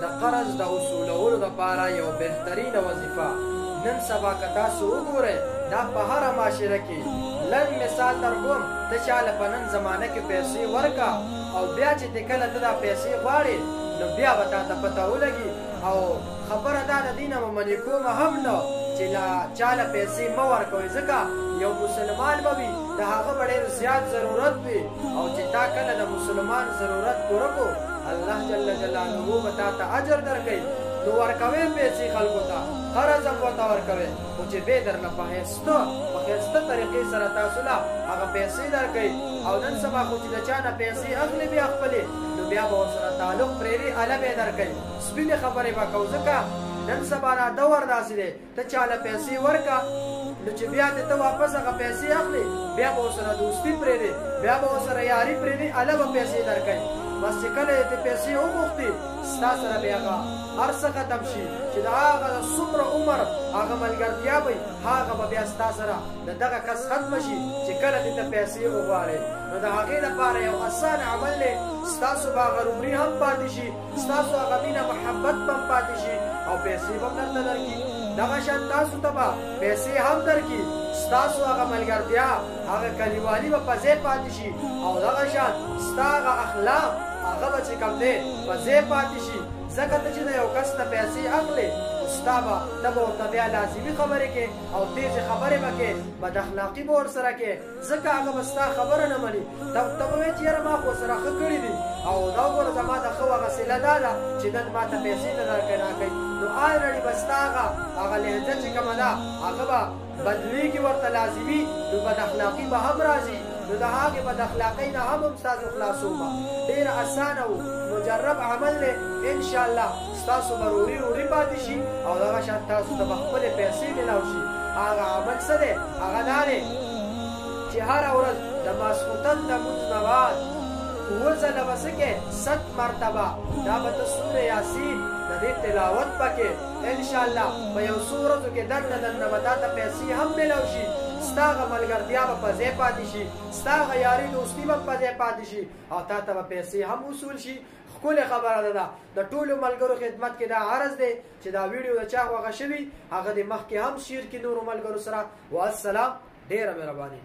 د قرض د وصولولو دپاره یو بهترینه وظیفه نن سبا که تاسو وګورئ دا په هره معاشره کې لږ مثال درکوم ته چاله په نن زمانه کې پیسې ورکړه او بیا چې ته کله ته دا پیسې غواړې نو بیا به تا ته پته ولګي او خبره دا د دې نه به منې کومه هم نه چې لا چاله پیسې مه ورکوئ ځکه یو مسلمان به وي د هغه به ډېر زیات ضرورت وي او چې تا کله د مسلمان ضرورت پوره کړو الله جل جلاله به تا ته اجر درکوي نو ورکوئ پیسې خلکو ته قرض هم ورته ورکوئ خو چې بې درنه په ښایسته طریقې سره تاسو له هغه پیسې درکوئ او نن سبا خو چې د چا نه پیسې اخلي بیا خپلې نو بیا به ورسره تعلق پرېږدي هله به یې درکوئ سپینې خبرې به کوو ځکه نن سبا دا دور داسې دی ته چاله پیسې ورکړه نو چې بیا دې ته واپس هغه پیسې اخلي بیا به ورسره دوستي پرېږدي بیا به ورسره یاري پرېږدي هله به پیسې درکوي بس چې کله یې ته پیسې وغوښتې ستا سره بیا هغه هر څه ختم شي چې د هغه څومره عمر هغه ملګرتیا وي هغه به بیا ستا سره د دغه کس ختمه شي چې کله دې ته پیسې وغواړې نو د هغې لپاره یو اسان عمل دی ستاسو به هغه رومري هم پاتې شي ستاسو هغه مینه محبت به هم پاتې شي او پیسې به هم درته درکړي دغه شان تاسو ته به پیسې هم درکړي ستاسو هغه ملګرتیا هغه کلیوالي به په ځای پاتې شي او دغه شان ستا هغه اخلاق هغه به چې کوم دی په ځای پاتې شي ځکه ته چې د یو کس نه پیسې اخلې ستا به ته به ورته بیا لازمي خبرې کې او تیزې خبرې به کې بد اخلاقي به ورسره کې ځکه هغه به ستا خبره نه مني ته به وایې چې یاره ما خو ورسره ښه کړي دي او دا وګوره زما د ښه هغه صله دا ده چې نن ما ته پیسې نه درکوي نو آلرډي به ستا هغه لهجه چې کومه ده هغه به بدلېږي ورته لازمي نو بد اخلاقي به هم راځي نو د هغې بد اخلاقۍ نه هم ستاسو خلاصون به ډېره اسانه و مجرب عمل دی انشاءالله ستاسو به روري پاتې شي او دغه شان تاسو ته به خپلې پیسې میلاو شي هغه عمل څه دی هغه دا دی چې هره ورځ د ماسخوتن د لمونځ نه بعد 7 به څه کې 100 مرتبه دا به ته سوره یاسین د دې تلاوت پکې انشاءالله په یو څو ورځو کې دننه به تا ته پیسې هم میلاو شي ستا هغه ملګرتیا به په ځای پاتې شي ستا هغه یاري دوستي به په ځای پاتې شي او تا ته به پیسې هم وصول شي ښکلې خبره ده د ټولو ملګرو خدمت کې دا عرض دی چې دا ویډیو د چا خوښه شوي هغه دې مخکې هم شیر کړي نورو ملګرو سره والسلام ډېره مهرباني